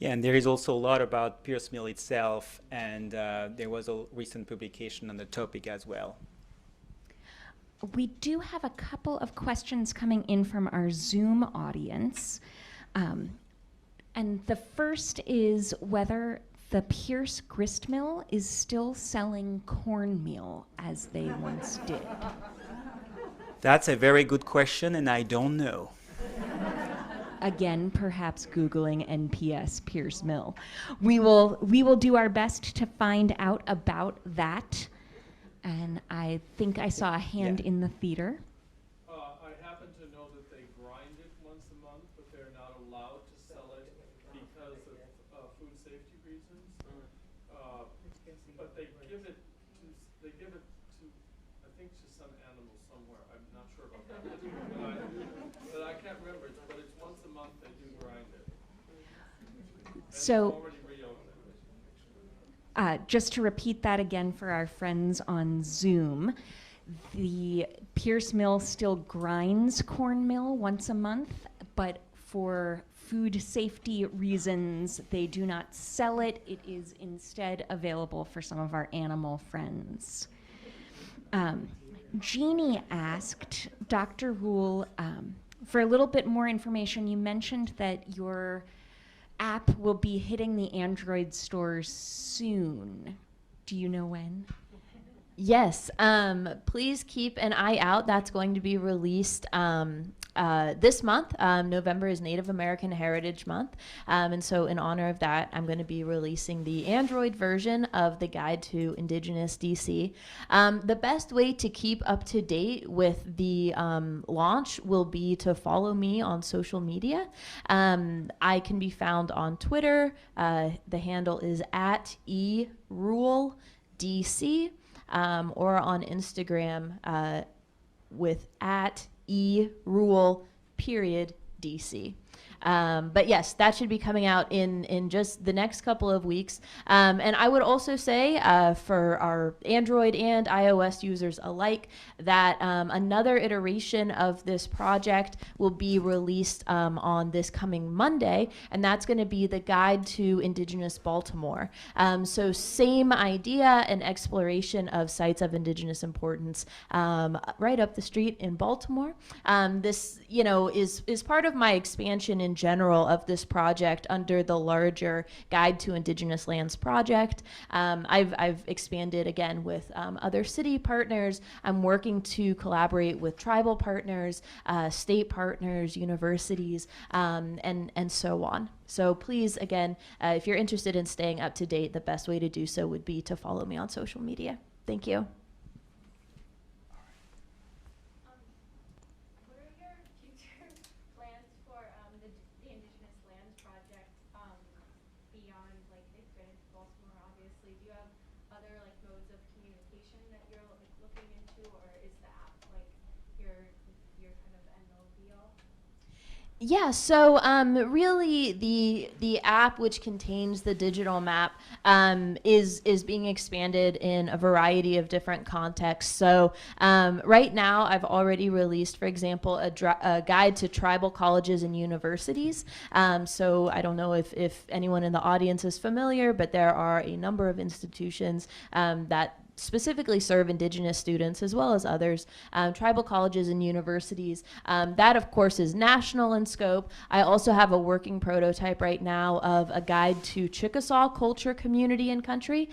Yeah, and there is also a lot about Peirce Mill itself, and there was a recent publication on the topic as well. We do have a couple of questions coming in from our Zoom audience. And the first is whether the Peirce grist mill is still selling cornmeal as they once did. That's a very good question, and I don't know. Again, perhaps Googling NPS Peirce Mill. We will do our best to find out about that. And I think I saw a hand in the theater. I happen to know that they grind it once a month, but they're not allowed to sell it because of food safety reasons. But they give it to, I think, to some animal somewhere. I'm not sure about that, but I can't remember. But it's once a month they do grind it. And So. already reopened. Just to repeat that again for our friends on Zoom, the Peirce Mill still grinds cornmeal once a month, but for food safety reasons, they do not sell it. It is instead available for some of our animal friends. Jeannie asked Dr. Rule for a little bit more information. You mentioned that your app will be hitting the Android stores soon. Do you know when? Yes, please keep an eye out. That's going to be released this month. November is Native American Heritage Month. And so in honor of that, I'm going to be releasing the Android version of the Guide to Indigenous DC. The best way to keep up to date with the launch will be to follow me on social media. I can be found on Twitter. The handle is @eruledc. Or on Instagram with @erule_DC. But yes, that should be coming out in just the next couple of weeks. And I would also say for our Android and iOS users alike that another iteration of this project will be released on this coming Monday, and that's going to be the Guide to Indigenous Baltimore. So same idea, an exploration of sites of Indigenous importance right up the street in Baltimore. This, is part of my expansion in general of this project under the larger Guide to Indigenous Lands project. I've expanded again with other city partners. I'm working to collaborate with tribal partners, state partners, universities, and so on. So please, again, if you're interested in staying up to date, the best way to do so would be to follow me on social media. Thank you. Yeah, so really the app, which contains the digital map, is being expanded in a variety of different contexts. So right now I've already released, for example, a guide to tribal colleges and universities. So I don't know if anyone in the audience is familiar, but there are a number of institutions that specifically serve Indigenous students as well as others, tribal colleges and universities. That, of course, is national in scope. I also have a working prototype right now of a guide to Chickasaw culture, community, and country,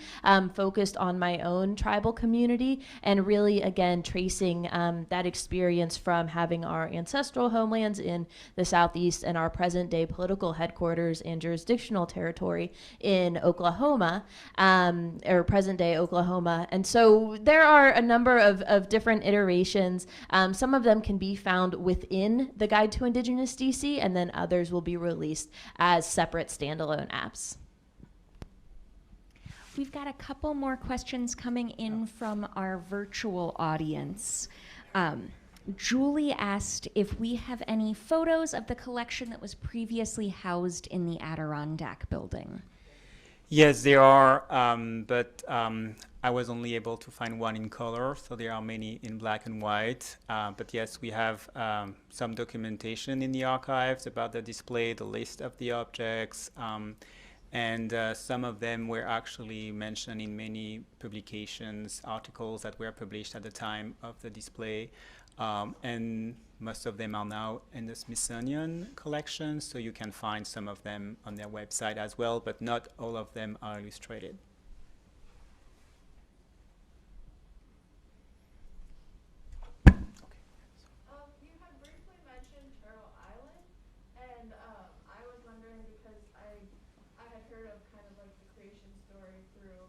focused on my own tribal community, and really, again, tracing that experience from having our ancestral homelands in the Southeast and our present-day political headquarters and jurisdictional territory in Oklahoma, or present-day Oklahoma. And so there are a number of different iterations. Some of them can be found within the Guide to Indigenous DC, and then others will be released as separate standalone apps. We've got a couple more questions coming in from our virtual audience. Julie asked if we have any photos of the collection that was previously housed in the Adirondack building. Yes, there are, but I was only able to find one in color, so there are many in black and white. But yes, we have some documentation in the archives about the display, the list of the objects, and some of them were actually mentioned in many publications, articles that were published at the time of the display. And most of them are now in the Smithsonian collection, so you can find some of them on their website as well, but not all of them are illustrated. You had briefly mentioned Turtle Island, and I was wondering because I had heard of kind of like the creation story through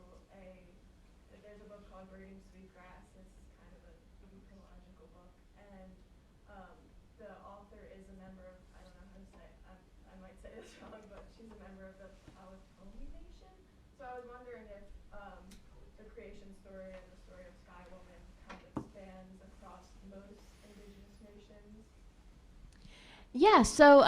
there's a book called Braiding Sweetgrass. It's kind of an ecological book, and the author is a member of, I don't know how to say, I might say this wrong, but she's a member of the Powhatan Nation. So I was wondering if the creation story and the story of Sky Woman kind of spans across most Indigenous nations. Yeah, so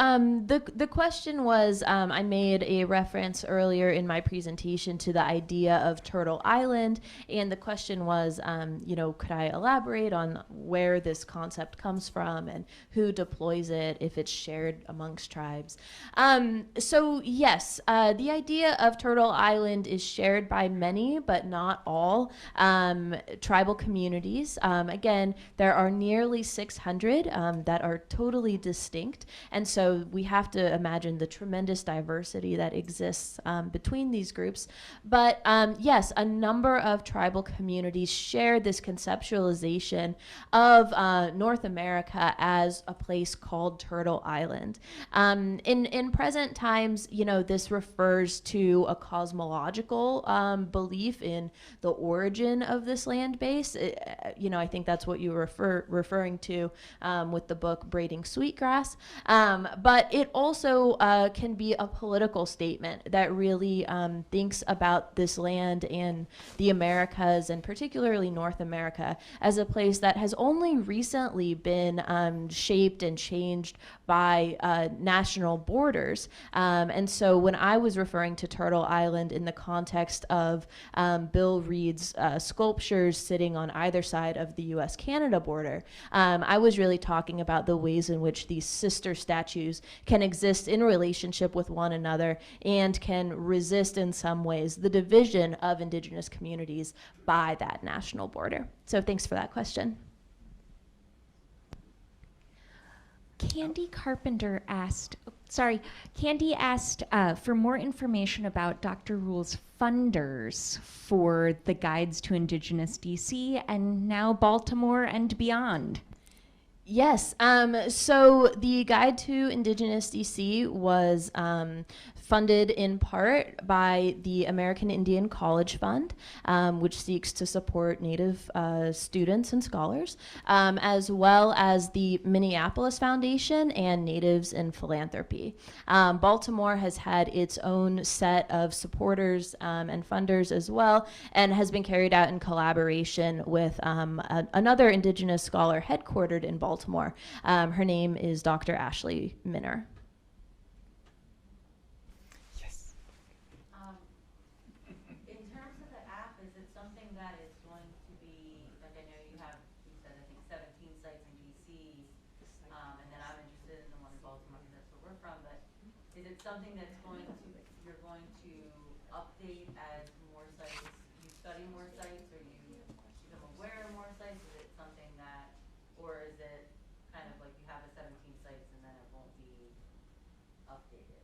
the question was, I made a reference earlier in my presentation to the idea of Turtle Island, and the question was, could I elaborate on where this concept comes from and who deploys it, if it's shared amongst tribes? So yes, the idea of Turtle Island is shared by many, but not all, tribal communities. Again, there are nearly 600 that are totally distinct. And so we have to imagine the tremendous diversity that exists between these groups. But yes, a number of tribal communities share this conceptualization of North America as a place called Turtle Island. In present times, this refers to a cosmological belief in the origin of this land base. I think that's what you were referring to with the book Braiding Sweetgrass. But it also can be a political statement that really thinks about this land and the Americas, and particularly North America, as a place that has only recently been shaped and changed by national borders. And so when I was referring to Turtle Island in the context of Bill Reed's sculptures sitting on either side of the US-Canada border, I was really talking about the ways in which these sister statues can exist in relationship with one another and can resist in some ways the division of Indigenous communities by that national border. So thanks for that question. Candy asked for more information about Dr. Rule's funders for the guides to Indigenous DC and now Baltimore and beyond. Yes, so the Guide to Indigenous DC was funded in part by the American Indian College Fund, which seeks to support Native students and scholars, as well as the Minneapolis Foundation and Natives in Philanthropy. Baltimore has had its own set of supporters and funders as well, and has been carried out in collaboration with another Indigenous scholar headquartered in Baltimore. Her name is Dr. Ashley Minner. Yes. In terms of the app, is it something that is going to be, like I know you said, I think 17 sites in DC, and then I'm interested in the one in Baltimore because that's where we're from, but is it something that's you're going to update as more sites, you study more sites, or you become aware of more sites? Is it something that, or is it kind of like you have a 17 sites and then it won't be updated?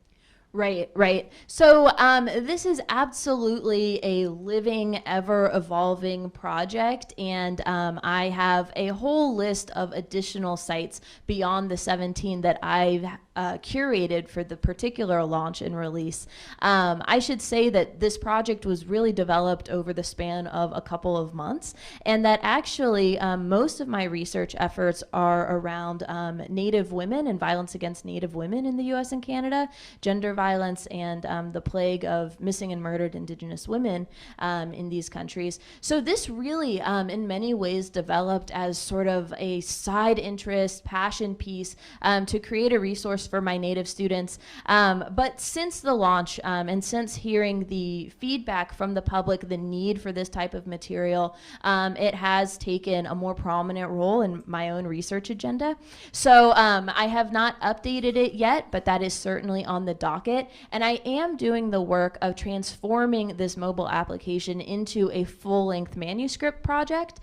Right. So this is absolutely a living, ever-evolving project, and I have a whole list of additional sites beyond the 17 that I've curated for the particular launch and release. I should say that this project was really developed over the span of a couple of months, and that actually most of my research efforts are around Native women and violence against Native women in the US and Canada, gender violence, and the plague of missing and murdered Indigenous women in these countries. So this really, in many ways, developed as sort of a side interest, passion piece to create a resource for my Native students. But since the launch and since hearing the feedback from the public, the need for this type of material, it has taken a more prominent role in my own research agenda. So I have not updated it yet, but that is certainly on the docket. And I am doing the work of transforming this mobile application into a full-length manuscript project.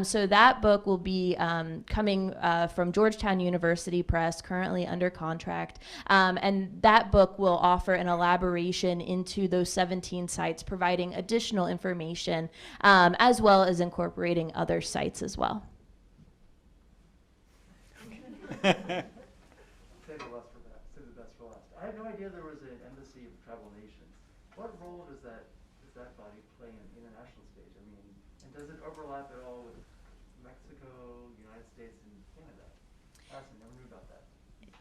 So that book will be coming from Georgetown University Press, currently under contract. And that book will offer an elaboration into those 17 sites, providing additional information, as well as incorporating other sites as well. Save the best for last. I had no idea there was an embassy of tribal nations. What role does that body play in international stage? I mean, and does it overlap at all with Mexico, United States, and Canada? I never knew about that.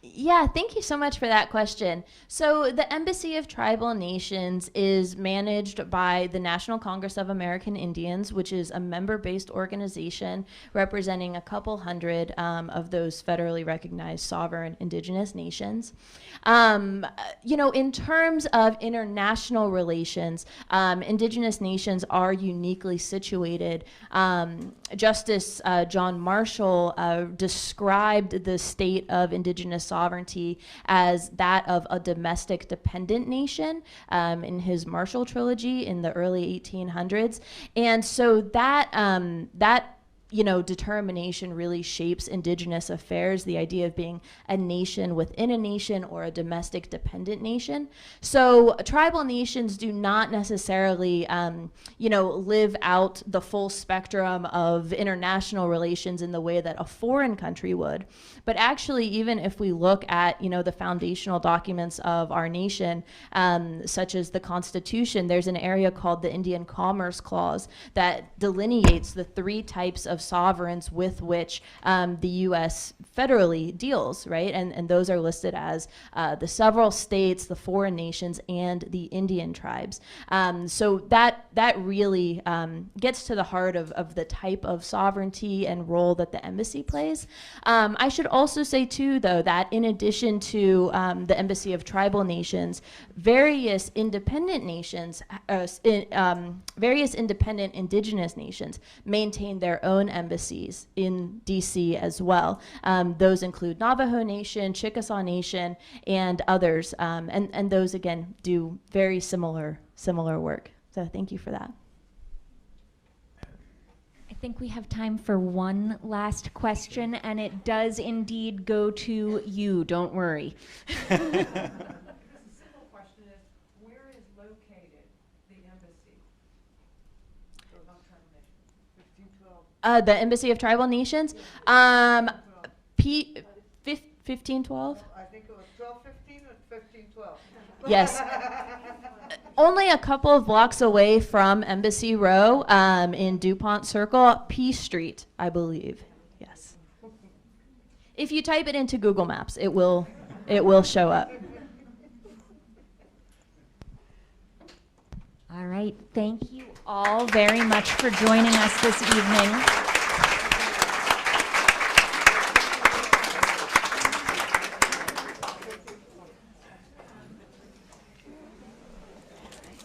Yeah, thank you so much for that question. So, the Embassy of Tribal Nations is managed by the National Congress of American Indians, which is a member-based organization representing a couple hundred of those federally recognized sovereign indigenous nations. In terms of international relations, indigenous nations are uniquely situated. Justice John Marshall described the state of indigenous sovereignty as that of a domestic dependent nation in his Marshall trilogy in the early 1800s. And so that determination really shapes indigenous affairs, the idea of being a nation within a nation or a domestic dependent nation. So tribal nations do not necessarily, live out the full spectrum of international relations in the way that a foreign country would. But actually, even if we look at, the foundational documents of our nation, such as the Constitution, there's an area called the Indian Commerce Clause that delineates the three types of sovereigns with which the U.S. federally deals, right? And those are listed as the several states, the foreign nations, and the Indian tribes. So that really gets to the heart of the type of sovereignty and role that the embassy plays. I should also say, too, though, that in addition to the Embassy of Tribal Nations, various independent nations, various independent indigenous nations maintain their own embassies in DC as well. Those include Navajo Nation, Chickasaw Nation, and others. And those, again, do very similar work. So thank you for that. I think we have time for one last question, and it does indeed go to you. Don't worry. The simple question is, where is located the embassy? About tribal nations. 1512. The Embassy of Tribal Nations, 1512. I think it was 1215 or 1512. Yes. Only a couple of blocks away from Embassy Row, in DuPont Circle, P Street, I believe. Yes. If you type it into Google Maps, it will show up. All right. Thank you all very much for joining us this evening.